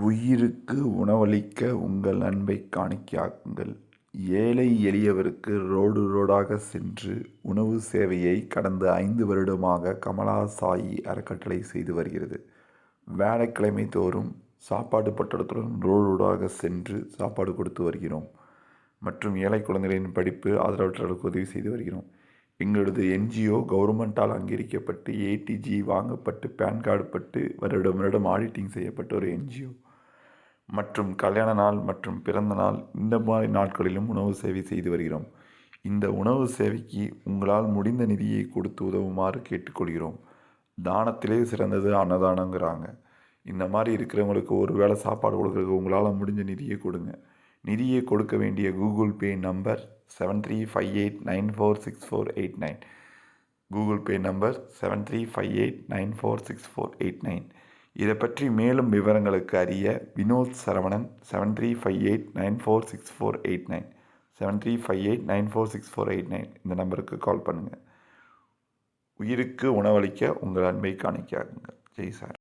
உயிருக்கு உணவளிக்க உங்கள் அன்பைக் காணிக்கையாக்குங்கள். ஏழை எளியவருக்கு ரோடு ரோடாக சென்று உணவு சேவையை கடந்த 5 வருடமாக கமலா சாயி அறக்கட்டளை செய்து வருகிறது. வியாழக்கிழமை தோறும் சாப்பாடு பட்டடத்துடன் ரோடு ரோடாக சென்று சாப்பாடு கொடுத்து வருகிறோம். மற்றும் ஏழை குழந்தைகளின் படிப்பு ஆதரவற்றவர்களுக்கு உதவி செய்து வருகிறோம். எங்களது என்ஜிஓ கவர்மெண்ட்டால் அங்கீகரிக்கப்பட்டு ஏடிஜி வாங்கப்பட்டு பேன் கார்டு பட்டு வருடம் ஆடிட்டிங் செய்யப்பட்ட ஒரு என்ஜிஓ. மற்றும் கல்யாண நாள் மற்றும் பிறந்த நாள் இந்த மாதிரி நாட்களிலும் உணவு சேவை செய்து வருகிறோம். இந்த உணவு சேவைக்கு உங்களால் முடிந்த நிதியை கொடுத்து உதவுமாறு கேட்டுக்கொள்கிறோம். தானத்திலே சிறந்தது அன்னதானங்கிறாங்க. இந்த மாதிரி இருக்கிறவங்களுக்கு ஒரு வேளை சாப்பாடு கொடுக்குறதுக்கு உங்களால் முடிஞ்ச நிதியை கொடுங்க. நிதியை கொடுக்க வேண்டிய Google Pay number 7358946489. Google Pay number 7358946489. இதை பற்றி மேலும் விவரங்களுக்கு அறிய வினோத் சரவணன் 7358946489 7358946489 இந்த நம்பருக்கு கால் பண்ணுங்கள். உயிருக்கு உணவளிக்க உங்கள் அன்பை காணிக்கையாக்குங்கள். ஜெய் சார்.